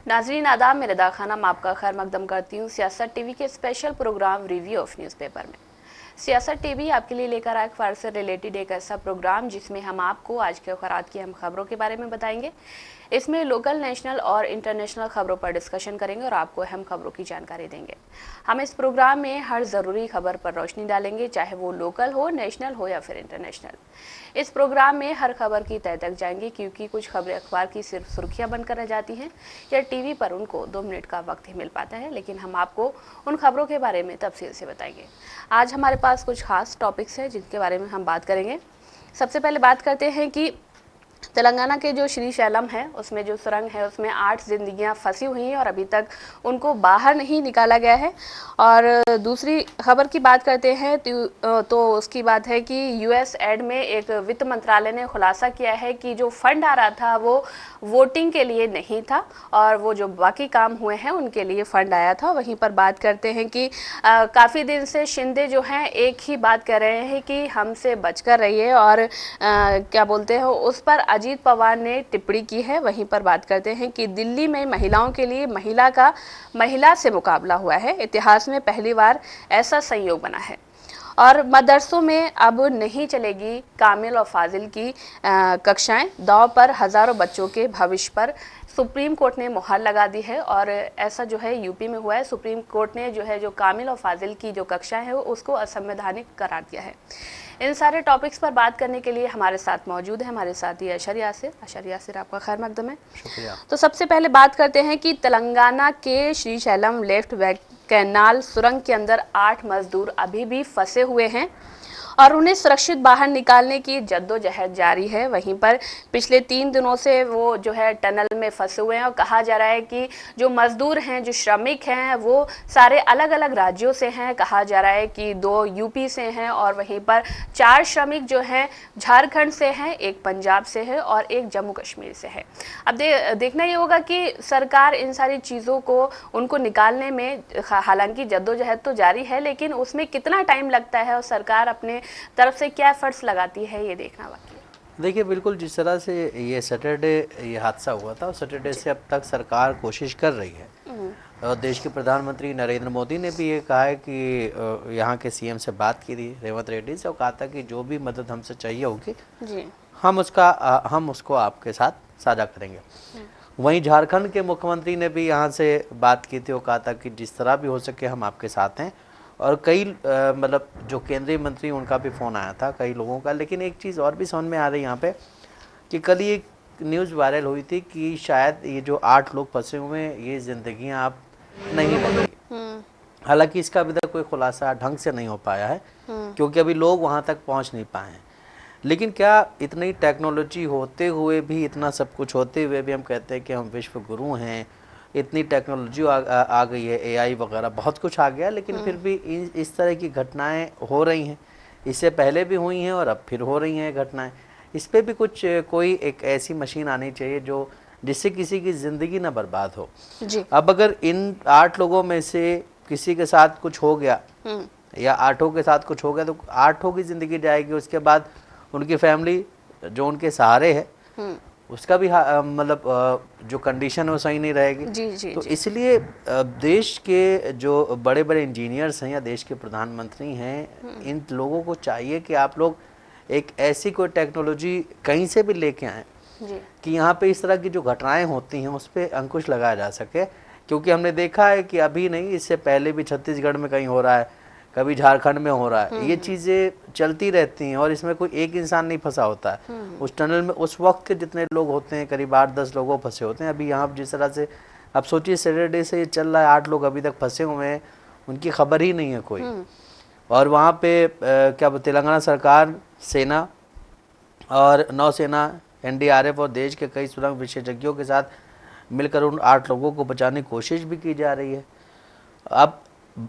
नाजरीन आदाब, मैं रदा खानम आपका खैर मकदम करती हूँ सियासत टीवी के special programme review of newspaper में। सियासत टीवी आपके लिए लेकर आए अखबार से रिलेटेड एक ऐसा प्रोग्राम जिसमें हम आपको आज के अखबारात की अहम खबरों के बारे में बताएंगे। इसमें लोकल, नेशनल और इंटरनेशनल खबरों पर डिस्कशन करेंगे और आपको अहम खबरों की जानकारी देंगे। हम इस प्रोग्राम में हर ज़रूरी खबर पर रोशनी डालेंगे, चाहे वो लोकल हो, नेशनल हो या फिर इंटरनेशनल। इस प्रोग्राम में हर खबर की तह तक जाएंगे, क्योंकि कुछ खबरें अखबार की सिर्फ सुर्खियां बनकर रह जाती हैं या टीवी पर उनको 2 मिनट का वक्त ही मिल पाता है, लेकिन हम आपको उन खबरों के बारे में तफसील से बताएंगे। आज हमारे पास कुछ खास टॉपिक्स हैं जिनके बारे में हम बात करेंगे। सबसे पहले बात करते हैं कि तेलंगाना के जो श्रीशैलम है उसमें जो सुरंग है उसमें 8 जिंदगियां फंसी हुई हैं और अभी तक उनको बाहर नहीं निकाला गया है। और दूसरी खबर की बात करते हैं तो उसकी बात है कि यूएस एड में एक वित्त मंत्रालय ने खुलासा किया है कि जो फंड आ रहा था वो वोटिंग के लिए नहीं था और वो जो बाकी काम हुए हैं उनके लिए फंड आया था। वहीं पर बात करते हैं कि काफ़ी दिन से शिंदे जो हैं एक ही बात कर रहे हैं कि हमसे बचकर रहिए और क्या बोलते हैं उस पर अजीत पवार ने टिप्पणी की है। वहीं पर बात करते हैं कि दिल्ली में महिलाओं के लिए महिला से मुकाबला हुआ है। इतिहास में पहली बार ऐसा संयोग बना है। और मदरसों में अब नहीं चलेगी कामिल और फाजिल की कक्षाएं। दांव पर हजारों बच्चों के भविष्य पर सुप्रीम कोर्ट ने मुहर लगा दी है और ऐसा जो है यूपी में हुआ है। सुप्रीम कोर्ट ने जो कामिल और फाजिल की जो कक्षाएं हैं उसको असंवैधानिक करार दिया है। इन सारे टॉपिक्स पर बात करने के लिए हमारे साथ मौजूद है हमारे साथी अशर यासिर। आपका खैर मकदम है। शुक्रिया। तो सबसे पहले बात करते हैं कि तेलंगाना के श्रीशैलम लेफ्ट बैंक कैनाल सुरंग के अंदर 8 मजदूर अभी भी फंसे हुए हैं और उन्हें सुरक्षित बाहर निकालने की जद्दोजहद जारी है। वहीं पर पिछले 3 दिनों से वो जो है टनल में फंसे हुए हैं और कहा जा रहा है कि जो मजदूर हैं, जो श्रमिक हैं, वो सारे अलग अलग राज्यों से हैं। कहा जा रहा है कि 2 यूपी से हैं और वहीं पर 4 श्रमिक जो हैं झारखंड से हैं, 1 पंजाब से है और 1 जम्मू कश्मीर से है। अब देखना ये होगा कि सरकार इन सारी चीज़ों को उनको निकालने में हालांकि जद्दोजहद तो जारी है, लेकिन उसमें कितना टाइम लगता है और सरकार अपने तरफ से क्या एफर्ट्स लगाती है ये देखना बाकी है। देखिए, बिल्कुल जिस तरह से ये सैटरडे ये हादसा हुआ था, सैटरडे से अब तक सरकार कोशिश कर रही है और देश के प्रधानमंत्री नरेंद्र मोदी ने भी ये कहा है कि यहाँ के सीएम से बात की थी रेवंत रेड्डी से और कहा था कि जो भी मदद हमसे चाहिए होगी जी हम उसको आपके साथ साझा करेंगे। वहीं झारखंड के मुख्यमंत्री ने भी यहाँ से बात की थी और कहा था कि जिस तरह भी हो सके हम आपके साथ हैं। और कई मतलब जो केंद्रीय मंत्री उनका भी फ़ोन आया था कई लोगों का। लेकिन एक चीज़ और भी समझ में आ रही है यहाँ पे कि कल ही एक न्यूज़ वायरल हुई थी कि शायद ये जो 8 लोग फंसे हुए हैं ये ज़िंदगियाँ अब नहीं बनेंगी। हालांकि इसका अभी तक कोई खुलासा ढंग से नहीं हो पाया है क्योंकि अभी लोग वहाँ तक पहुँच नहीं पाए हैं। लेकिन क्या इतनी टेक्नोलॉजी होते हुए भी, इतना सब कुछ होते हुए भी हम कहते हैं कि हम विश्व गुरु हैं, इतनी टेक्नोलॉजी आ गई है, एआई वगैरह बहुत कुछ आ गया, लेकिन फिर भी इस तरह की घटनाएं हो रही हैं। इससे पहले भी हुई हैं और अब फिर हो रही हैं घटनाएं। इस पे भी कोई एक ऐसी मशीन आनी चाहिए जो जिससे किसी की ज़िंदगी ना बर्बाद हो जी। अब अगर इन 8 लोगों में से किसी के साथ कुछ हो गया या 8 के साथ कुछ हो गया तो 8 की ज़िंदगी जाएगी। उसके बाद उनकी फैमिली जो उनके सहारे है उसका भी मतलब जो कंडीशन है वो सही नहीं रहेगी। जी, तो इसलिए देश के जो बड़े बड़े इंजीनियर्स हैं या देश के प्रधानमंत्री हैं, इन लोगों को चाहिए कि आप लोग एक ऐसी कोई टेक्नोलॉजी कहीं से भी लेके आएँ कि यहाँ पे इस तरह की जो घटनाएं होती हैं उस पर अंकुश लगाया जा सके। क्योंकि हमने देखा है कि अभी नहीं, इससे पहले भी छत्तीसगढ़ में कहीं हो रहा है, कभी झारखंड में हो रहा है। ये चीज़ें चलती रहती हैं और इसमें कोई एक इंसान नहीं फंसा होता है। उस टनल में उस वक्त के जितने लोग होते हैं करीब 8-10 लोग फंसे होते हैं। अभी यहाँ जिस तरह से अब सोचिए सैटरडे से ये चल रहा है, 8 लोग अभी तक फंसे हुए हैं, उनकी खबर ही नहीं है कोई। और वहाँ पे क्या तेलंगाना सरकार, सेना और नौसेना, एनडीआरएफ और देश के कई सुरंग विशेषज्ञों के साथ मिलकर उन 8 लोगों को बचाने की कोशिश भी की जा रही है। अब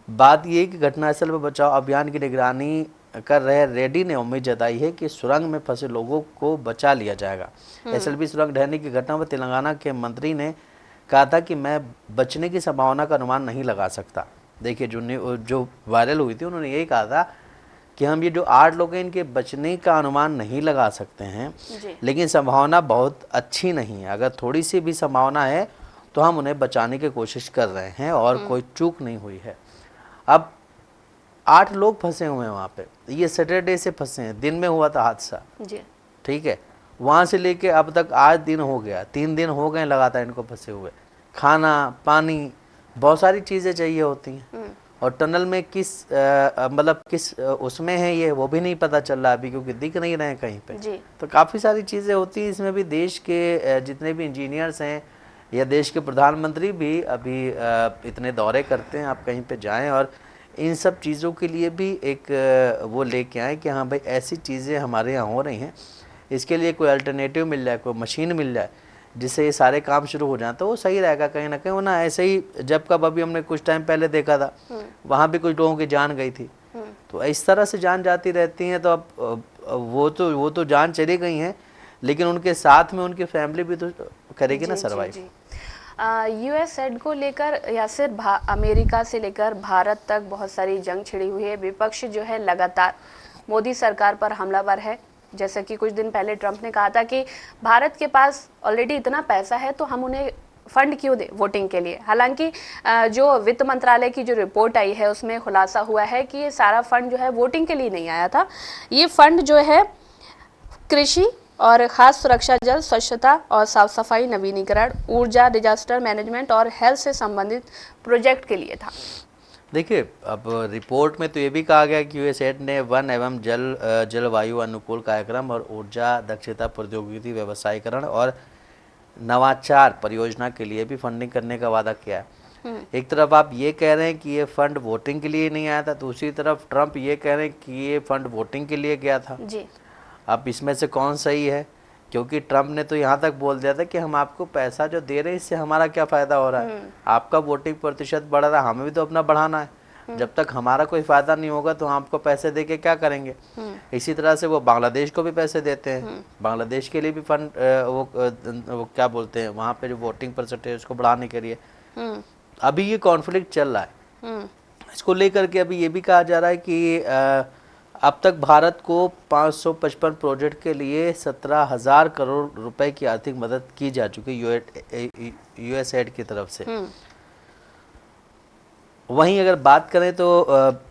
बात ये कि घटनास्थल पर बचाव अभियान की निगरानी कर रहे रेड्डी ने उम्मीद जताई है कि सुरंग में फंसे लोगों को बचा लिया जाएगा। एसएलबी सुरंग ढहने की घटना पर तेलंगाना के मंत्री ने कहा था कि मैं बचने की संभावना का अनुमान नहीं लगा सकता। देखिए, जो वायरल हुई थी उन्होंने यही कहा था कि हम ये जो 8 लोग हैं इनके बचने का अनुमान नहीं लगा सकते हैं, लेकिन संभावना बहुत अच्छी नहीं है। अगर थोड़ी सी भी संभावना है तो तो हम उन्हें बचाने की कोशिश कर रहे हैं और कोई चूक नहीं हुई है। अब 8 लोग फंसे हुए हैं वहाँ पे, ये सैटरडे से फंसे हैं, दिन में हुआ था हादसा, ठीक है। वहाँ से लेके अब तक आज दिन हो गया, 3 दिन हो गए लगातार इनको फंसे हुए। खाना पानी बहुत सारी चीज़ें चाहिए होती हैं, और टनल में किस मतलब किस उसमें है ये वो भी नहीं पता चल रहा अभी, क्योंकि दिख नहीं रहे हैं कहीं पे। तो काफ़ी सारी चीज़ें होती हैं इसमें भी। देश के जितने भी इंजीनियर्स हैं या देश के प्रधानमंत्री भी अभी इतने दौरे करते हैं, आप कहीं पे जाएं और इन सब चीज़ों के लिए भी एक वो लेके आए कि हाँ भाई ऐसी चीज़ें हमारे यहाँ हो रही हैं, इसके लिए कोई अल्टरनेटिव मिल जाए, कोई मशीन मिल जाए जिससे ये सारे काम शुरू हो जाए तो वो सही रहेगा कहीं ना कहीं। वो ना ऐसे ही जब कब अभी हमने कुछ टाइम पहले देखा था, वहाँ भी कुछ लोगों की जान गई थी। तो इस तरह से जान जाती रहती हैं। तो अब वो तो जान चली गई हैं, लेकिन उनके साथ में उनकी फैमिली भी तो करेगी ना सर्वाइव। यूएसएड को लेकर या सिर्फ अमेरिका से लेकर भारत तक बहुत सारी जंग छिड़ी हुई है। विपक्ष जो है लगातार मोदी सरकार पर हमलावर है। जैसे कि कुछ दिन पहले ट्रंप ने कहा था कि भारत के पास ऑलरेडी इतना पैसा है तो हम उन्हें फंड क्यों दें वोटिंग के लिए। हालांकि जो वित्त मंत्रालय की जो रिपोर्ट आई है उसमें खुलासा हुआ है कि ये सारा फंड जो है वोटिंग के लिए नहीं आया था। ये फंड जो है कृषि और खास सुरक्षा, जल, स्वच्छता और साफ सफाई, नवीनीकरण, ऊर्जा, डिजास्टर मैनेजमेंट और हेल्थ से संबंधित प्रोजेक्ट के लिए था। देखिए, अब रिपोर्ट में तो ये भी कहा गया कि यूएसएड ने वन एवं जलवायु अनुकूल कार्यक्रम और ऊर्जा दक्षता प्रौद्योगिकी व्यवसायीकरण और नवाचार परियोजना के लिए भी फंडिंग करने का वादा किया है। एक तरफ आप ये कह रहे हैं कि ये फंड वोटिंग के लिए नहीं आया था, दूसरी तरफ ट्रंप ये कह रहे हैं कि ये फंड वोटिंग के लिए गया था जी। अब इसमें से कौन सही है? क्योंकि ट्रंप ने तो यहाँ तक बोल दिया था कि हम आपको पैसा जो दे रहे हैं इससे हमारा क्या फ़ायदा हो रहा है, आपका वोटिंग प्रतिशत बढ़ रहा है, हमें भी तो अपना बढ़ाना है। जब तक हमारा कोई फ़ायदा नहीं होगा तो हम आपको पैसे दे के क्या करेंगे। इसी तरह से वो बांग्लादेश को भी पैसे देते हैं, बांग्लादेश के लिए भी फंड वो क्या बोलते हैं वहाँ पे जो वोटिंग परसेंटेज उसको बढ़ाने के लिए। अभी ये कॉन्फ्लिक्ट चल रहा है, इसको लेकर के अभी ये भी कहा जा रहा है कि अब तक भारत को 555 प्रोजेक्ट के लिए 17,000 करोड़ रुपए की आर्थिक मदद की जा चुकी यूएसएड की तरफ से। वहीं अगर बात करें तो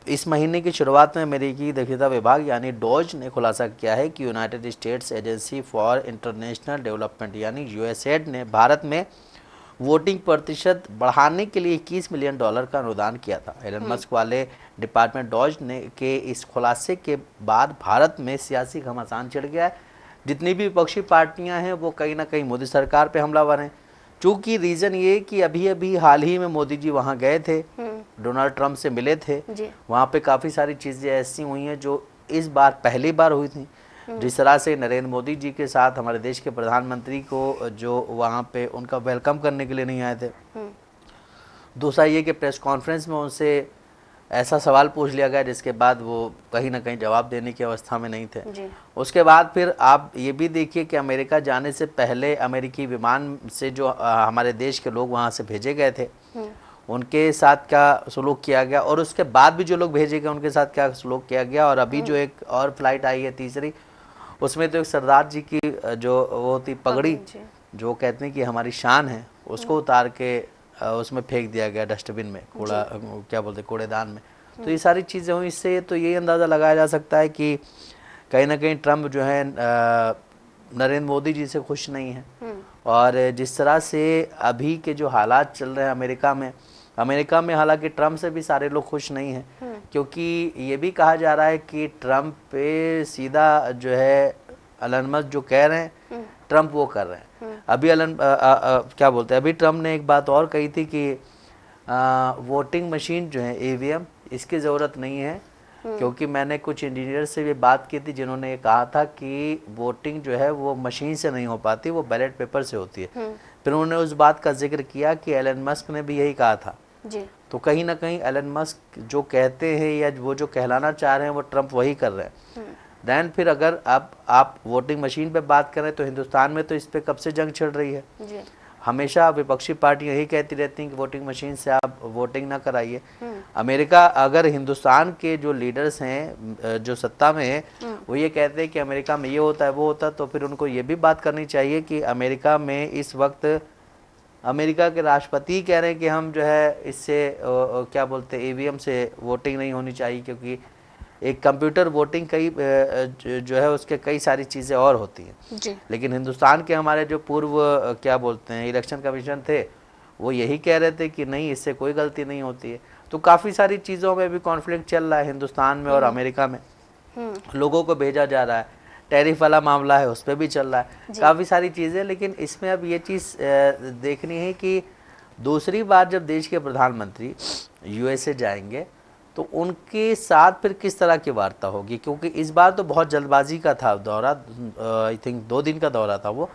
इस महीने की शुरुआत में अमेरिकी दक्षता विभाग यानी डॉज ने खुलासा किया है कि United states agency for international development यानी यूएसएड ने भारत में वोटिंग प्रतिशत बढ़ाने के लिए $21 मिलियन का अनुदान किया था। एलन मस्क वाले डिपार्टमेंट डॉज ने के इस खुलासे के बाद भारत में सियासी घमासान छिड़ गया है। जितनी भी विपक्षी पार्टियां हैं वो कहीं ना कहीं मोदी सरकार पे हमलावर हैं। चूँकि रीज़न ये कि अभी अभी हाल ही में मोदी जी वहाँ गए थे, डोनाल्ड ट्रंप से मिले थे, वहाँ पे काफ़ी सारी चीज़ें ऐसी हुई हैं जो इस बार पहली बार हुई थी। जिस तरह से नरेंद्र मोदी जी के साथ हमारे देश के प्रधानमंत्री को जो वहाँ पे उनका वेलकम करने के लिए नहीं आए थे। दूसरा ये कि प्रेस कॉन्फ्रेंस में उनसे ऐसा सवाल पूछ लिया गया जिसके बाद वो कहीं ना कहीं जवाब देने की अवस्था में नहीं थे। उसके बाद फिर आप ये भी देखिए कि अमेरिका जाने से पहले अमेरिकी विमान से जो हमारे देश के लोग वहाँ से भेजे गए थे उनके साथ क्या सलूक किया गया, और उसके बाद भी जो लोग भेजे गए उनके साथ क्या सलूक किया गया। और अभी जो एक और फ्लाइट आई है तीसरी, उसमें तो एक सरदार जी की जो वो होती पगड़ी जो कहते हैं कि हमारी शान है, उसको उतार के उसमें फेंक दिया गया डस्टबिन में, कूड़ा क्या बोलते कूड़ेदान में। तो ये सारी चीज़ें हुई, इससे तो यही अंदाज़ा लगाया जा सकता है कि कहीं ना कहीं ट्रंप जो है नरेंद्र मोदी जी से खुश नहीं है। और जिस तरह से अभी के जो हालात चल रहे हैं अमेरिका में हालांकि ट्रंप से भी सारे लोग खुश नहीं हैं, क्योंकि ये भी कहा जा रहा है कि ट्रंप पे सीधा जो है एलन मस्क जो कह रहे हैं ट्रंप वो कर रहे हैं। अभी क्या बोलते हैं, अभी ट्रंप ने एक बात और कही थी कि वोटिंग मशीन जो है ईवीएम इसकी ज़रूरत नहीं है, क्योंकि मैंने कुछ इंजीनियर से भी बात की थी जिन्होंने ये कहा था कि वोटिंग जो है वो मशीन से नहीं हो पाती, वो बैलेट पेपर से होती है। फिर उन्होंने उस बात का जिक्र किया कि एलन मस्क ने भी यही कहा था जी। तो कहीं ना कहीं एलन मस्क जो कहते हैं या वो जो कहलाना चाह रहे हैं वो ट्रंप वही कर रहे हैं। दैन फिर अगर आप वोटिंग मशीन पे बात करें तो हिंदुस्तान में तो इस पे कब से जंग छिड़ रही है जी। हमेशा विपक्षी पार्टियां यही कहती रहती हैं कि वोटिंग मशीन से आप वोटिंग ना कराइए। अमेरिका अगर हिंदुस्तान के जो लीडर्स हैं जो सत्ता में हैं वो ये कहते हैं कि अमेरिका में ये होता है वो होता है, तो फिर उनको ये भी बात करनी चाहिए कि अमेरिका में इस वक्त अमेरिका के राष्ट्रपति कह रहे हैं कि हम जो है इससे क्या बोलते हैं ईवीएम से वोटिंग नहीं होनी चाहिए, क्योंकि एक कंप्यूटर वोटिंग कई जो है उसके कई सारी चीज़ें और होती हैं जी। लेकिन हिंदुस्तान के हमारे जो पूर्व क्या बोलते हैं इलेक्शन कमीशन थे वो यही कह रहे थे कि नहीं, इससे कोई गलती नहीं होती है। तो काफ़ी सारी चीज़ों में भी कॉन्फ्लिक्ट चल रहा है हिंदुस्तान में और अमेरिका में। लोगों को भेजा जा रहा है, टैरिफ वाला मामला है उस पर भी चल रहा है, काफ़ी सारी चीज़ें। लेकिन इसमें अब ये चीज़ देखनी है कि दूसरी बार जब देश के प्रधानमंत्री यूएसए जाएंगे तो उनके साथ फिर किस तरह की वार्ता होगी, क्योंकि इस बार तो बहुत जल्दबाजी का था दौरा, आई थिंक 2 दिन का दौरा था वो,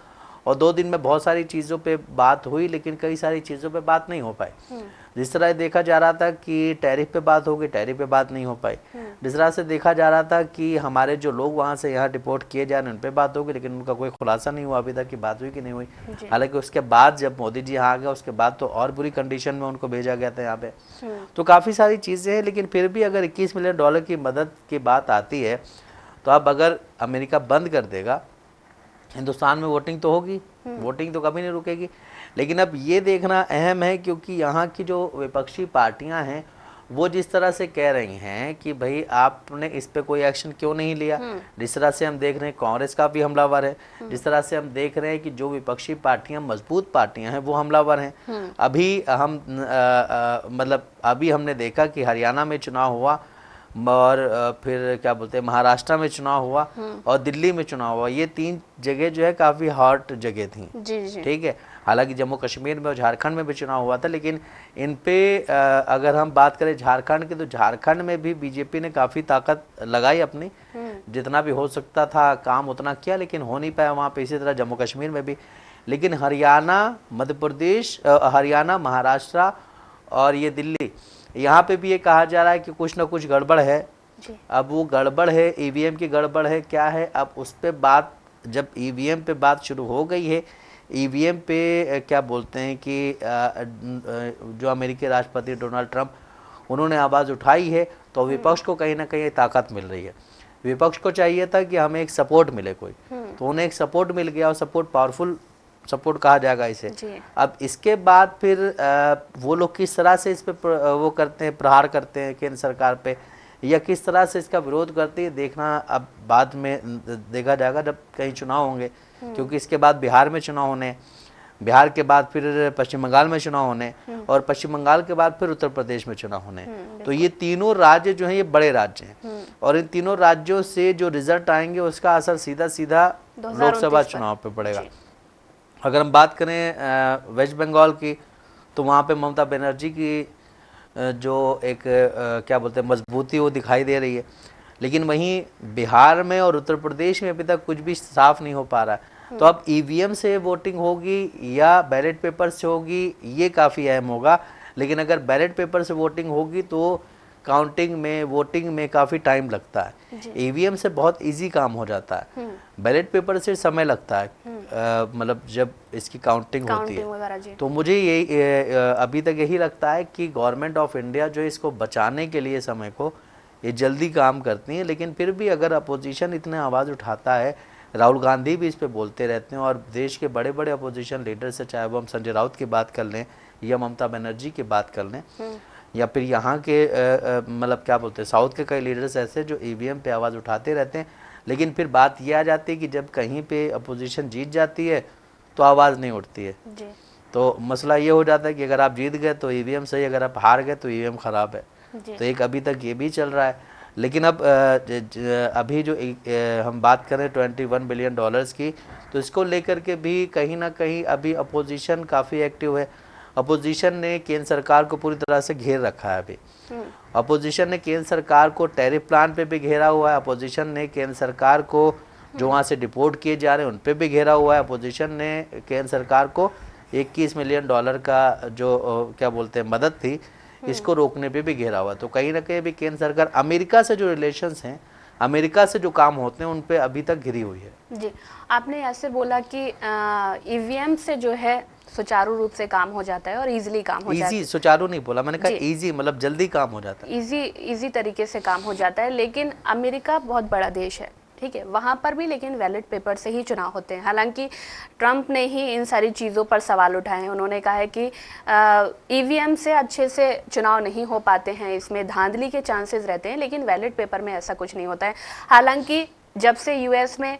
और 2 दिन में बहुत सारी चीज़ों पे बात हुई लेकिन कई सारी चीज़ों पे बात नहीं हो पाई। जिस तरह देखा जा रहा था कि टैरिफ पे बात होगी, टैरिफ पे बात नहीं हो पाई। जिस तरह से देखा जा रहा था कि हमारे जो लोग वहाँ से यहाँ डिपोर्ट किए जा रहे हैं उन पे बात होगी, लेकिन उनका कोई खुलासा नहीं हुआ अभी तक कि बात हुई कि नहीं हुई। हालांकि उसके बाद जब मोदी जी यहाँ आ गए उसके बाद तो और बुरी कंडीशन में उनको भेजा गया था यहाँ पे। तो काफ़ी सारी चीज़ें हैं, लेकिन फिर भी अगर $21 मिलियन की मदद की बात आती है तो अब अगर अमेरिका बंद कर देगा, हिंदुस्तान में वोटिंग तो होगी, वोटिंग तो कभी नहीं रुकेगी। लेकिन अब ये देखना अहम है क्योंकि यहाँ की जो विपक्षी पार्टियां हैं वो जिस तरह से कह रही हैं कि भाई आपने इस पे कोई एक्शन क्यों नहीं लिया। जिस तरह से हम देख रहे हैं कांग्रेस का भी हमलावर है, जिस तरह से हम देख रहे हैं कि जो विपक्षी पार्टियां मजबूत पार्टियां हैं वो हमलावर हैं। अभी हम मतलब अभी हमने देखा कि हरियाणा में चुनाव हुआ और फिर क्या बोलते हैं महाराष्ट्र में चुनाव हुआ और दिल्ली में चुनाव हुआ। ये 3 जगह जो है काफ़ी हॉट जगह थी। ठीक है, हालांकि जम्मू कश्मीर में और झारखंड में भी चुनाव हुआ था, लेकिन इन पे अगर हम बात करें झारखंड की तो झारखंड में भी बीजेपी ने काफ़ी ताकत लगाई अपनी, जितना भी हो सकता था काम उतना किया, लेकिन हो नहीं पाया वहाँ पे। इसी तरह जम्मू कश्मीर में भी। लेकिन हरियाणा, मध्य प्रदेश, हरियाणा, महाराष्ट्र और ये दिल्ली, यहाँ पे भी ये कहा जा रहा है कि कुछ ना कुछ गड़बड़ है। अब वो गड़बड़ है, ईवीएम की गड़बड़ है, क्या है अब उस पे बात, जब ईवीएम पे बात शुरू हो गई है, ईवीएम पे क्या बोलते हैं कि जो अमेरिकी राष्ट्रपति डोनाल्ड ट्रंप उन्होंने आवाज़ उठाई है तो विपक्ष को कहीं ना कहीं ताकत मिल रही है। विपक्ष को चाहिए था कि हमें एक सपोर्ट मिले कोई, तो उन्हें एक सपोर्ट मिल गया और सपोर्ट पावरफुल सपोर्ट कहा जाएगा इसे। अब इसके बाद फिर वो लोग किस तरह से इस पे वो करते हैं, प्रहार करते हैं केंद्र सरकार पे, या किस तरह से इसका विरोध करते हैं, देखना अब बाद में देखा जाएगा जब कहीं चुनाव होंगे। क्योंकि इसके बाद बिहार में चुनाव होने, बिहार के बाद फिर पश्चिम बंगाल में चुनाव होने और पश्चिम बंगाल के बाद फिर उत्तर प्रदेश में चुनाव होने। तो ये तीनों राज्य जो हैं ये बड़े राज्य हैं और इन तीनों राज्यों से जो रिजल्ट आएंगे उसका असर सीधा सीधा लोकसभा चुनाव पे पड़ेगा। अगर हम बात करें वेस्ट बंगाल की तो वहाँ पे ममता बनर्जी की जो एक क्या बोलते हैं मजबूती वो दिखाई दे रही है, लेकिन वहीं बिहार में और उत्तर प्रदेश में अभी तक कुछ भी साफ नहीं हो पा रहा है। तो अब ईवीएम से वोटिंग होगी या बैलेट पेपर से होगी ये काफ़ी अहम होगा। लेकिन अगर बैलेट पेपर से वोटिंग होगी तो काउंटिंग में, वोटिंग में काफ़ी टाइम लगता है। ईवीएम से बहुत इजी काम हो जाता है, बैलेट पेपर से समय लगता है, मतलब जब इसकी काउंटिंग होती है। तो मुझे यही अभी तक यही लगता है कि गवर्नमेंट ऑफ इंडिया जो इसको बचाने के लिए समय को ये जल्दी काम करती है। लेकिन फिर भी अगर अपोजिशन इतने आवाज़ उठाता है, राहुल गांधी भी इस पे बोलते रहते हैं और देश के बड़े बड़े अपोजिशन लीडर से, चाहे वो हम संजय राउत की बात कर लें या ममता बनर्जी की बात कर लें या फिर यहाँ के मतलब क्या बोलते हैं साउथ के कई लीडर्स ऐसे जो ईवीएम पे आवाज़ उठाते रहते हैं। लेकिन फिर बात ये आ जाती है कि जब कहीं पे अपोजिशन जीत जाती है तो आवाज़ नहीं उठती है जी। तो मसला ये हो जाता है कि अगर आप जीत गए तो ईवीएम सही, अगर आप हार गए तो ईवीएम ख़राब है। तो एक अभी तक ये भी चल रहा है। लेकिन अब अभी जो हम बात करें $21 बिलियन की, तो इसको लेकर के भी कहीं ना कहीं अभी अपोजिशन काफ़ी एक्टिव है। अपोजिशन ने केंद्र सरकार को पूरी तरह से घेर रखा है। अभी अपोजिशन ने केंद्र सरकार को टैरिफ प्लान पे भी घेरा हुआ है। अपोजिशन ने केंद्र सरकार को जो वहाँ से डिपोर्ट किए जा रहे हैं उन पे भी घेरा हुआ है। अपोजिशन ने केंद्र सरकार को $21 मिलियन का जो क्या बोलते हैं मदद थी इसको रोकने पे भी घेरा हुआ। तो कहीं ना कहीं भी केंद्र सरकार अमेरिका से जो रिलेशंस हैं, अमेरिका से जो काम होते हैं उन पे अभी तक घिरी हुई है जी। आपने ऐसे बोला कि ईवीएम से जो है सुचारू रूप से काम हो जाता है और इजीली काम हो जाता है। इजी, सुचारू नहीं बोला मैंने, कहा इजी मतलब जल्दी काम हो जाता है, इजी तरीके से काम हो जाता है। लेकिन अमेरिका बहुत बड़ा देश है, ठीक है, वहाँ पर भी लेकिन बैलेट पेपर से ही चुनाव होते हैं। हालांकि ट्रंप ने ही इन सारी चीज़ों पर सवाल उठाए हैं। उन्होंने कहा है कि ईवीएम से अच्छे से चुनाव नहीं हो पाते हैं, इसमें धांधली के चांसेस रहते हैं, लेकिन बैलेट पेपर में ऐसा कुछ नहीं होता है। हालांकि जब से यूएस में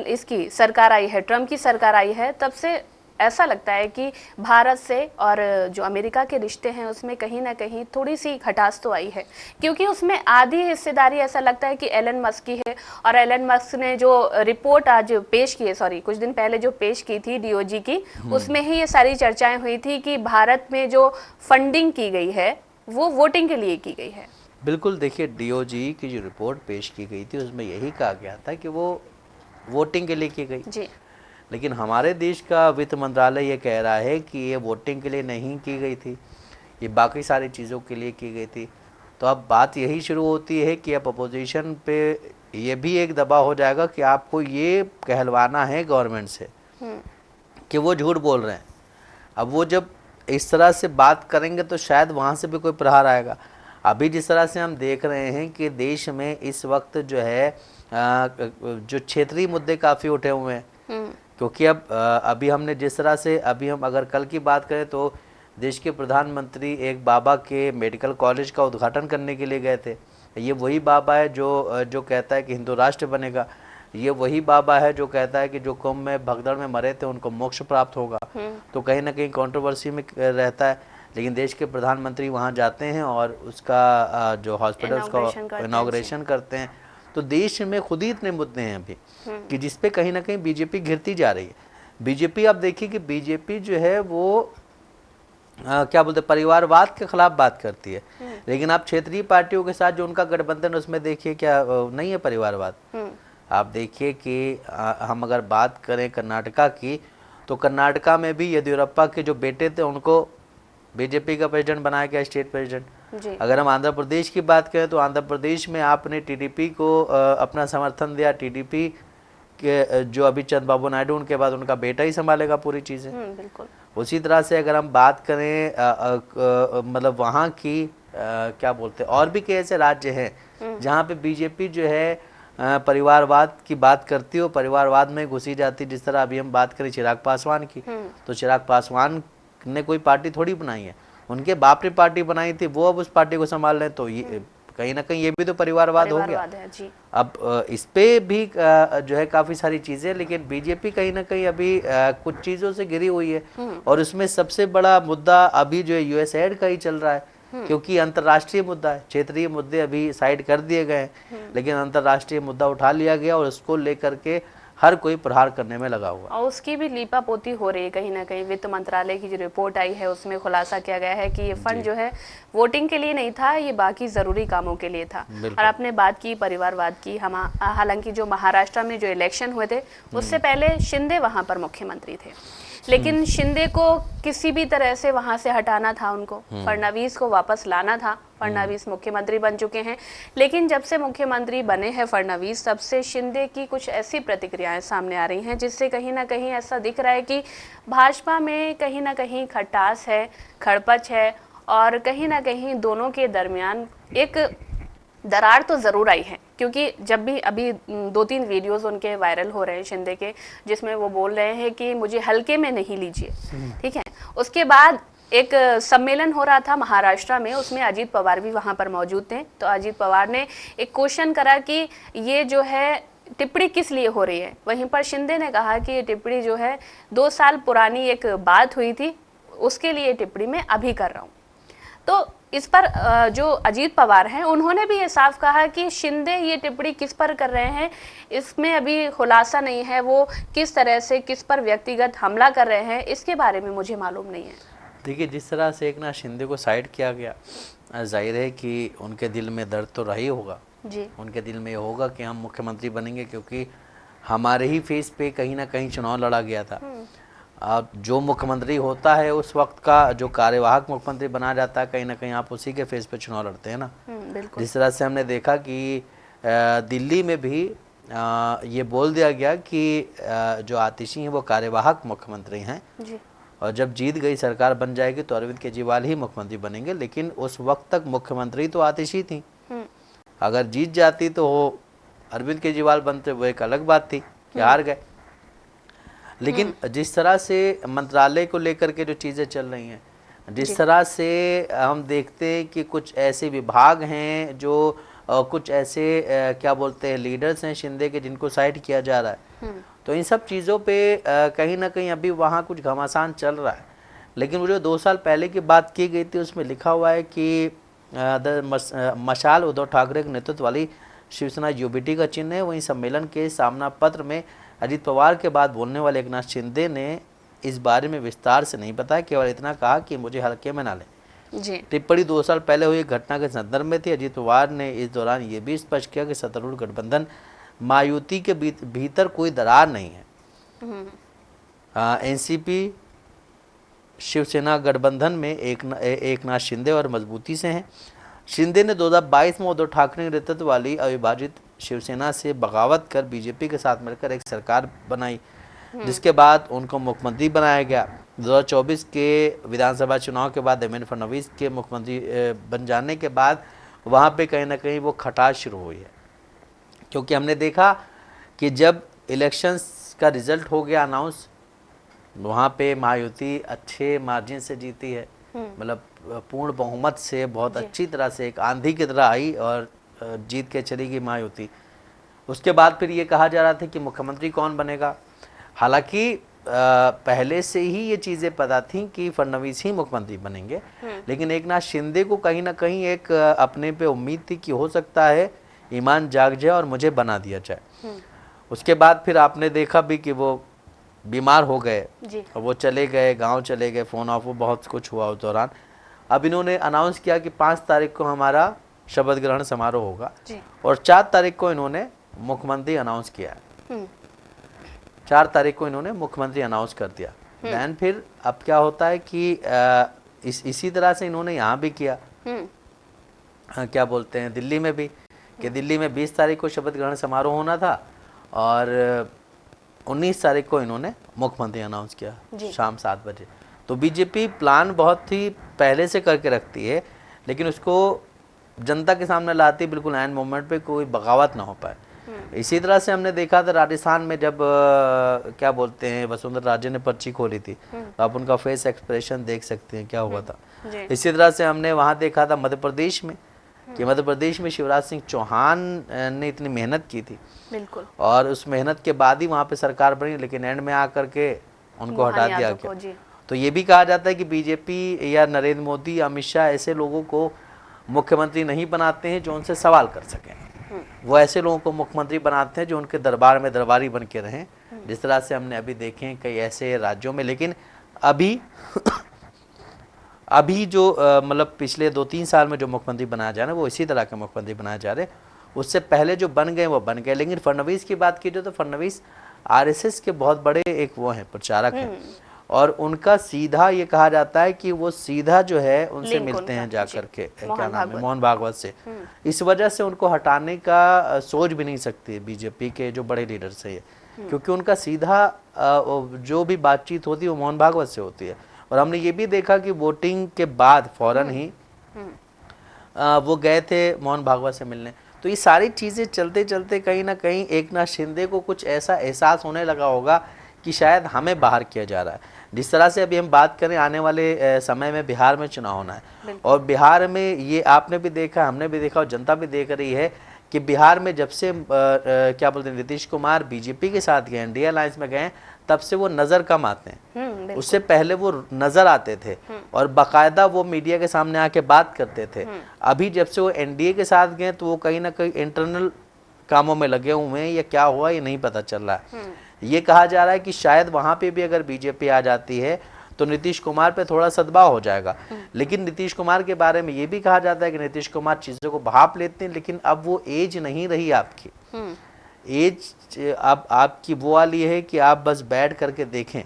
इसकी सरकार आई है, ट्रंप की सरकार आई है, तब से ऐसा लगता है कि भारत से और जो अमेरिका के रिश्ते हैं उसमें कहीं ना कहीं थोड़ी सी खटास तो आई है, क्योंकि उसमें आधी हिस्सेदारी ऐसा लगता है कि एलन मस्क की है। और एलन मस्क ने जो रिपोर्ट आज पेश की है, सॉरी कुछ दिन पहले जो पेश की थी डीओजी की, उसमें ही ये सारी चर्चाएं हुई थी कि भारत में जो फंडिंग की गई है वो वोटिंग के लिए की गई है। बिल्कुल, देखिए डीओजी की जो रिपोर्ट पेश की गई थी उसमें यही कहा गया था कि वो वोटिंग के लिए की गई जी। लेकिन हमारे देश का वित्त मंत्रालय ये कह रहा है कि ये वोटिंग के लिए नहीं की गई थी, ये बाकी सारी चीज़ों के लिए की गई थी। तो अब बात यही शुरू होती है कि अब अपोजिशन पे ये भी एक दबाव हो जाएगा कि आपको ये कहलवाना है गवर्नमेंट से कि वो झूठ बोल रहे हैं। अब वो जब इस तरह से बात करेंगे तो शायद वहाँ से भी कोई प्रहार आएगा। अभी जिस तरह से हम देख रहे हैं कि देश में इस वक्त जो है जो क्षेत्रीय मुद्दे काफ़ी उठे हुए हैं, क्योंकि अब अभी हमने जिस तरह से अभी हम अगर कल की बात करें तो देश के प्रधानमंत्री एक बाबा के मेडिकल कॉलेज का उद्घाटन करने के लिए गए थे। ये वही बाबा है जो कहता है कि हिंदू राष्ट्र बनेगा। ये वही बाबा है जो कहता है कि जो कुंभ में भगदड़ में मरे थे उनको मोक्ष प्राप्त होगा। तो कहीं ना कहीं कंट्रोवर्सी में रहता है, लेकिन देश के प्रधानमंत्री वहाँ जाते हैं और उसका जो हॉस्पिटल्स का इनॉग्रेशन करते हैं। तो देश में खुद ही इतने मुद्दे हैं अभी कि जिसपे कहीं ना कहीं बीजेपी घिरती जा रही है। बीजेपी, आप देखिए कि बीजेपी जो है वो क्या बोलते हैं, परिवारवाद के खिलाफ बात करती है, लेकिन आप क्षेत्रीय पार्टियों के साथ जो उनका गठबंधन उसमें देखिए क्या नहीं है परिवारवाद। आप देखिए कि हम अगर बात करें कर्नाटका की, तो कर्नाटका में भी येदियुरप्पा के जो बेटे थे उनको बीजेपी का प्रेसिडेंट बनाया गया, स्टेट प्रेसिडेंट। अगर हम आंध्र प्रदेश की बात करें तो आंध्र प्रदेश में आपने टीडीपी को अपना समर्थन दिया। टीडीपी के जो अभी चंद्रबाबू नायडू, उनके बाद उनका बेटा ही संभालेगा पूरी चीज़ें। बिल्कुल। उसी तरह से अगर हम बात करें मतलब वहाँ की क्या बोलते हैं, और भी कई ऐसे राज्य हैं जहाँ पे बीजेपी जो है परिवारवाद की बात करती हो, परिवारवाद में घुसी जाती। जिस तरह अभी हम बात करें चिराग पासवान की, तो चिराग पासवान ने कोई पार्टी थोड़ी बनाई है, उनके बाप ने पार्टी बनाई थी, वो अब उस पार्टी को संभाल रहे हैं। तो ये कहीं ना कहीं ये भी तो परिवारवाद हो गया। जी। अब इस पे भी जो है काफी सारी चीजें, लेकिन बीजेपी कहीं ना कहीं अभी कुछ चीजों से घिरी हुई है। और उसमें सबसे बड़ा मुद्दा अभी जो है यूएसएड का ही चल रहा है, क्योंकि अंतर्राष्ट्रीय मुद्दा है। क्षेत्रीय मुद्दे अभी साइड कर दिए गए, लेकिन अंतर्राष्ट्रीय मुद्दा उठा लिया गया और उसको लेकर के हर कोई प्रहार करने में लगा हुआ। और उसकी भी लीपापोती हो रही है कहीं ना कहीं। वित्त मंत्रालय की जो रिपोर्ट आई है उसमें खुलासा किया गया है कि ये फंड जो है वोटिंग के लिए नहीं था, ये बाकी जरूरी कामों के लिए था। और आपने बात की परिवारवाद की, हम हालांकि जो महाराष्ट्र में जो इलेक्शन हुए थे उससे पहले शिंदे वहां पर मुख्यमंत्री थे, लेकिन शिंदे को किसी भी तरह से वहां से हटाना था, उनको फडणवीस को वापस लाना था। फडणवीस मुख्यमंत्री बन चुके हैं, लेकिन जब से मुख्यमंत्री बने हैं फडणवीस, तब से शिंदे की कुछ ऐसी प्रतिक्रियाएं सामने आ रही हैं जिससे कहीं ना कहीं ऐसा दिख रहा है कि भाजपा में कहीं ना कहीं खटास है, खड़पच है, और कहीं ना कहीं दोनों के दरमियान एक दरार तो ज़रूर आई है। क्योंकि जब भी अभी 2-3 वीडियोस उनके वायरल हो रहे हैं शिंदे के, जिसमें वो बोल रहे हैं कि मुझे हल्के में नहीं लीजिए, ठीक है। उसके बाद एक सम्मेलन हो रहा था महाराष्ट्र में, उसमें अजीत पवार भी वहाँ पर मौजूद थे। तो अजीत पवार ने एक क्वेश्चन करा कि ये जो है टिप्पणी किस लिए हो रही है। वहीं पर शिंदे ने कहा कि ये टिप्पणी जो है 2 साल पुरानी एक बात हुई थी, उसके लिए टिप्पणी मैं अभी कर रहा हूँ। तो इस पर जो अजीत पवार हैं उन्होंने भी ये साफ कहा कि शिंदे ये टिप्पणी किस पर कर रहे हैं, इसमें अभी खुलासा नहीं है, वो किस तरह से किस पर व्यक्तिगत हमला कर रहे हैं, इसके बारे में मुझे मालूम नहीं है। देखिए, जिस तरह से एक ना शिंदे को साइड किया गया, जाहिर है कि उनके दिल में दर्द तो रही होगा जी। उनके दिल में ये होगा कि हम मुख्यमंत्री बनेंगे, क्योंकि हमारे ही फेस पे कहीं ना कहीं चुनाव लड़ा गया था। अब जो मुख्यमंत्री होता है उस वक्त का जो कार्यवाहक मुख्यमंत्री बना जाता है, कहीं ना कहीं आप उसी के फेस पे चुनाव लड़ते हैं ना। जिस तरह से हमने देखा कि दिल्ली में भी ये बोल दिया गया कि जो आतिशी हैं वो कार्यवाहक मुख्यमंत्री हैं जी। और जब जीत गई सरकार बन जाएगी तो अरविंद केजरीवाल ही मुख्यमंत्री बनेंगे, लेकिन उस वक्त तक मुख्यमंत्री तो आतिशी थी। अगर जीत जाती तो अरविंद केजरीवाल बनते वो एक अलग बात थी कि हार गए। लेकिन जिस तरह से मंत्रालय को लेकर के जो चीज़ें चल रही हैं, जिस तरह से हम देखते हैं कि कुछ ऐसे विभाग हैं जो कुछ ऐसे क्या बोलते हैं लीडर्स हैं शिंदे के जिनको साइड किया जा रहा है, तो इन सब चीज़ों पे कहीं ना कहीं अभी वहाँ कुछ घमासान चल रहा है। लेकिन वो जो 2 साल पहले की बात की गई थी उसमें लिखा हुआ है कि मशाल उद्धव ठाकरे के नेतृत्व वाली शिवसेना यूबीटी का चिन्ह है। वहीं सम्मेलन के सामना पत्र में अजीत पवार के बाद बोलने वाले एकनाथ शिंदे ने इस बारे में विस्तार से नहीं बताया, केवल इतना कहा कि मुझे हल्के में ना लें। जी। टिप्पणी 2 साल पहले हुई घटना के संदर्भ में थी। अजीत पवार ने इस दौरान ये भी स्पष्ट किया कि सत्तारूढ़ गठबंधन मायावती के भीतर कोई दरार नहीं है। एनसीपी शिवसेना गठबंधन में एकनाथ शिंदे और मजबूती से हैं। शिंदे ने 2022 में उद्धव ठाकरे के नेतृत्व वाली अविभाजित शिवसेना से बगावत कर बीजेपी के साथ मिलकर एक सरकार बनाई, जिसके बाद उनको मुख्यमंत्री बनाया गया। 2024 के विधानसभा चुनाव के बाद देवेंद्र फडणवीस के मुख्यमंत्री बन जाने के बाद वहाँ पे कहीं ना कहीं वो खटास शुरू हुई है, क्योंकि हमने देखा कि जब इलेक्शंस का रिजल्ट हो गया अनाउंस, वहाँ पे मायावती अच्छे मार्जिन से जीती है, मतलब पूर्ण बहुमत से बहुत अच्छी तरह से एक आंधी की तरह आई और जीत के चली गई मायावती। उसके बाद फिर ये कहा जा रहा था कि मुख्यमंत्री कौन बनेगा। हालांकि पहले से ही ये चीज़ें पता थी कि फडणवीस ही मुख्यमंत्री बनेंगे, लेकिन एकनाथ शिंदे को कहीं ना कहीं एक अपने पे उम्मीद थी कि हो सकता है ईमान जाग जाए और मुझे बना दिया जाए। उसके बाद फिर आपने देखा भी कि वो बीमार हो गए, वो चले गए, गांव चले गए, फ़ोन ऑफ, वो बहुत कुछ हुआ उस दौरान। अब इन्होंने अनाउंस किया कि 5 तारीख को हमारा शपथ ग्रहण समारोह होगा और 4 तारीख को इन्होंने मुख्यमंत्री अनाउंस किया है। 4 तारीख को इन्होंने मुख्यमंत्री अनाउंस कर दिया। दैन फिर अब क्या होता है कि इसी तरह से इन्होंने यहाँ भी किया, क्या बोलते हैं दिल्ली में भी, कि दिल्ली में 20 तारीख को शपथ ग्रहण समारोह होना था और 19 तारीख को इन्होंने मुख्यमंत्री अनाउंस किया शाम 7 बजे। तो बीजेपी प्लान बहुत ही पहले से करके रखती है, लेकिन उसको जनता के सामने लाती बिल्कुल एंड मोमेंट पे, कोई बगावत ना हो पाए। इसी तरह से हमने देखा था राजस्थान में जब क्या बोलते हैं वसुंधरा राजे ने पर्ची खोली थी, तो आप उनका फेस एक्सप्रेशन देख सकते हैं क्या हुआ था। इसी तरह से हमने वहाँ देखा था मध्य प्रदेश में, कि मध्य प्रदेश में शिवराज सिंह चौहान ने इतनी मेहनत की थी, बिल्कुल, और उस मेहनत के बाद ही वहाँ पे सरकार बनी, लेकिन एंड में आकर के उनको हटा दिया गया। तो ये भी कहा जाता है कि बीजेपी या नरेंद्र मोदी, अमित शाह ऐसे लोगों को मुख्यमंत्री नहीं बनाते हैं जो उनसे सवाल कर सकें, वो ऐसे लोगों को मुख्यमंत्री बनाते हैं जो उनके दरबार में दरबारी बन के रहें, जिस तरह से हमने अभी देखे हैं कई ऐसे राज्यों में। लेकिन अभी अभी जो मतलब पिछले 2-3 साल में जो मुख्यमंत्री बनाया जा रहा है वो इसी तरह के मुख्यमंत्री बनाए जा रहे हैं। उससे पहले जो बन गए वो बन गए। लेकिन फडणवीस की बात की जाए तो फडणवीस आरएसएस के बहुत बड़े एक वो हैं, प्रचारक हैं, और उनका सीधा ये कहा जाता है कि वो सीधा जो है उनसे मिलते हैं जाकर के, क्या नाम है, मोहन भागवत से। इस वजह से उनको हटाने का सोच भी नहीं सकती बीजेपी के जो बड़े लीडर से ये, क्योंकि उनका सीधा जो भी बातचीत होती है वो मोहन भागवत से होती है। और हमने ये भी देखा कि वोटिंग के बाद फौरन ही वो गए थे मोहन भागवत से मिलने। तो ये सारी चीज़ें चलते चलते कहीं ना कहीं एकनाथ शिंदे को कुछ ऐसा एहसास होने लगा होगा कि शायद हमें बाहर किया जा रहा है। जिस तरह से अभी हम बात करें, आने वाले समय में बिहार में चुनाव होना है, और बिहार में ये आपने भी देखा, हमने भी देखा और जनता भी देख रही है कि बिहार में जब से क्या बोलते हैं नीतीश कुमार बीजेपी के साथ गए, एनडीए अलायंस में गए, तब से वो नज़र कम आते हैं। उससे पहले वो नज़र आते थे और बाकायदा वो मीडिया के सामने आके बात करते थे। अभी जब से वो एनडीए के साथ गए तो वो कहीं ना कहीं इंटरनल कामों में लगे हुए हैं, या क्या हुआ ये नहीं पता चल रहा है। ये कहा जा रहा है कि शायद वहाँ पे भी अगर बीजेपी आ जाती है तो नीतीश कुमार पे थोड़ा सदबाव हो जाएगा। लेकिन नीतीश कुमार के बारे में ये भी कहा जाता है कि नीतीश कुमार चीज़ों को भाप लेते हैं, लेकिन अब वो एज नहीं रही आपकी। एज अब आपकी वो वाली है कि आप बस बैठ करके देखें।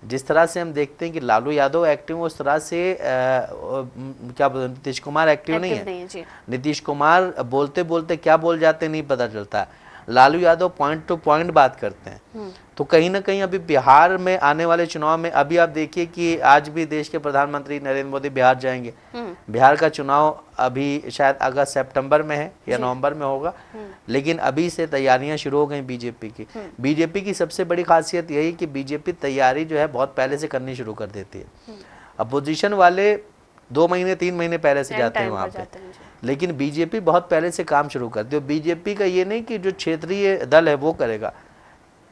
जिस तरह से हम देखते हैं कि लालू यादव एक्टिव, उस तरह से क्या बोलते नीतीश कुमार एक्टिव नहीं है। नीतीश कुमार बोलते बोलते क्या बोल जाते नहीं पता चलता। Lalu Yadav point two point बात करते हैं। तो कहीं ना कहीं अभी बिहार में आने वाले चुनाव में, अभी आप देखिए कि आज भी देश के प्रधानमंत्री नरेंद्र मोदी बिहार जाएंगे। बिहार का चुनाव अभी शायद अगस्त सितंबर में है या नवंबर में होगा, लेकिन अभी से तैयारियां शुरू हो गई बीजेपी की। बीजेपी की सबसे बड़ी खासियत यही कि बीजेपी तैयारी जो है बहुत पहले से करनी शुरू कर देती है। अपोजिशन वाले 2 महीने 3 महीने पहले से जाते हैं वहाँ पे, लेकिन बीजेपी बहुत पहले से काम शुरू करती है। बीजेपी का ये नहीं कि जो क्षेत्रीय दल है वो करेगा,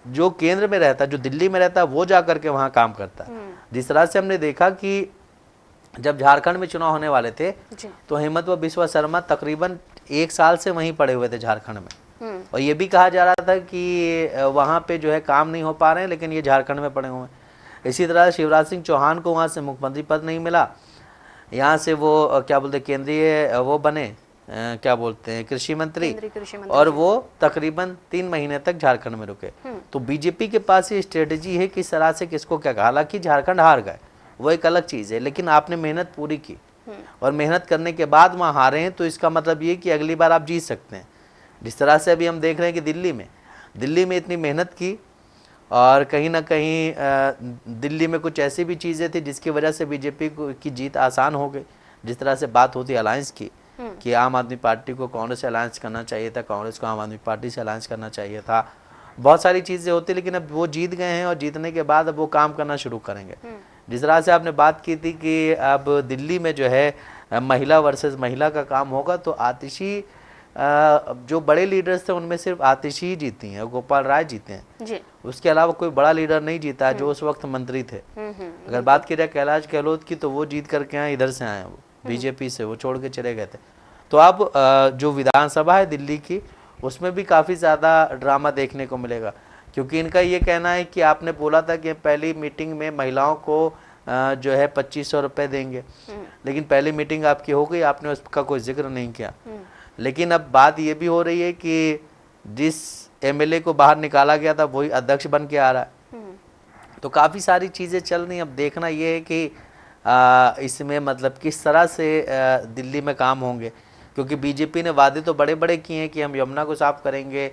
जो केंद्र में रहता है, जो दिल्ली में रहता है, वो जा करके वहाँ काम करता है। जिस तरह से हमने देखा कि जब झारखंड में चुनाव होने वाले थे तो हेमंत व बिस्वा शर्मा तकरीबन 1 साल से वहीं पड़े हुए थे झारखंड में, और ये भी कहा जा रहा था कि वहाँ पे जो है काम नहीं हो पा रहे हैं, लेकिन ये झारखंड में पड़े हुए हैं। इसी तरह शिवराज सिंह चौहान को वहाँ से मुख्यमंत्री पद नहीं मिला, यहाँ से वो क्या बोलते केंद्रीय वो बने क्या बोलते हैं कृषि मंत्री, और वो तकरीबन 3 महीने तक झारखंड में रुके। तो बीजेपी के पास ये स्ट्रेटेजी है कि इस तरह से किसको क्या कहा। हालांकि झारखंड हार गए, वो एक अलग चीज़ है, लेकिन आपने मेहनत पूरी की और मेहनत करने के बाद वहाँ हारे हैं, तो इसका मतलब ये कि अगली बार आप जीत सकते हैं। जिस तरह से अभी हम देख रहे हैं कि दिल्ली में इतनी मेहनत की, और कहीं ना कहीं दिल्ली में कुछ ऐसी भी चीज़ें थी जिसकी वजह से बीजेपी की जीत आसान हो गई। जिस तरह से बात होती अलायंस की कि आम आदमी पार्टी को कांग्रेस से अलायंस करना चाहिए था, कांग्रेस को आम आदमी पार्टी से अलायंस करना चाहिए था, बहुत सारी चीज़ें होती, लेकिन अब वो जीत गए हैं और जीतने के बाद अब वो काम करना शुरू करेंगे। जिस तरह से आपने बात की थी कि अब दिल्ली में जो है महिला वर्सेस महिला का काम होगा, तो आतिशी जो बड़े लीडर्स थे उनमें सिर्फ आतिशी ही जीती हैं, गोपाल राय जीते हैं जी। उसके अलावा कोई बड़ा लीडर नहीं जीता है जो उस वक्त मंत्री थे। अगर बात की जाए कैलाश गहलोत की, तो वो जीत करके आए, इधर से आए, वो बीजेपी से वो छोड़ के चले गए थे। तो अब जो विधानसभा है दिल्ली की, उसमें भी काफ़ी ज़्यादा ड्रामा देखने को मिलेगा, क्योंकि इनका ये कहना है कि आपने बोला था कि पहली मीटिंग में महिलाओं को जो है 2500 रुपये देंगे, लेकिन पहली मीटिंग आपकी हो गई, आपने उसका कोई जिक्र नहीं किया। लेकिन अब बात ये भी हो रही है कि जिस एमएलए को बाहर निकाला गया था वही अध्यक्ष बन के आ रहा है। तो काफ़ी सारी चीज़ें चल रही हैं। अब देखना ये है कि इसमें मतलब किस तरह से दिल्ली में काम होंगे, क्योंकि बीजेपी ने वादे तो बड़े बड़े किए हैं कि हम यमुना को साफ करेंगे,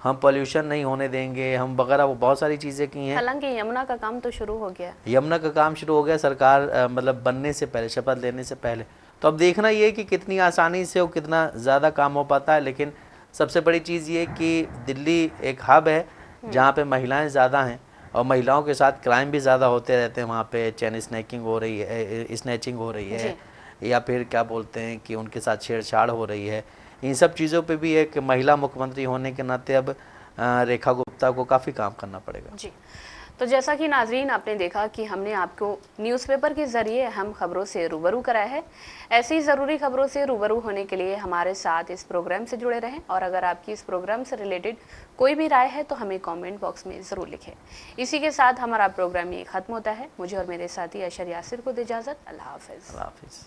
हम पोल्यूशन नहीं होने देंगे, हम वगैरह, वो बहुत सारी चीज़ें की हैं। हालांकि यमुना का काम तो शुरू हो गया, यमुना का काम शुरू हो गया सरकार मतलब बनने से पहले, शपथ लेने से पहले। तो अब देखना ये कि कितनी आसानी से और कितना ज़्यादा काम हो पाता है। लेकिन सबसे बड़ी चीज़ ये कि दिल्ली एक हब है जहाँ पे महिलाएं ज़्यादा हैं, और महिलाओं के साथ क्राइम भी ज़्यादा होते रहते हैं। वहाँ पे चैन स्नैचिंग हो रही है, स्नैचिंग हो रही है, या फिर क्या बोलते हैं कि उनके साथ छेड़छाड़ हो रही है। इन सब चीज़ों पे भी एक महिला मुख्यमंत्री होने के नाते अब रेखा गुप्ता को काफ़ी काम करना पड़ेगा जी। तो जैसा कि नाजरीन आपने देखा कि हमने आपको न्यूज़पेपर के ज़रिए हम खबरों से रूबरू कराया है। ऐसी ज़रूरी खबरों से रूबरू होने के लिए हमारे साथ इस प्रोग्राम से जुड़े रहें, और अगर आपकी इस प्रोग्राम से रिलेटेड कोई भी राय है तो हमें कमेंट बॉक्स में ज़रूर लिखें। इसी के साथ हमारा प्रोग्राम ये ख़त्म होता है। मुझे और मेरे साथी अशर यासिर को दे इजाज़त। अल्लाह हाफ़िज़।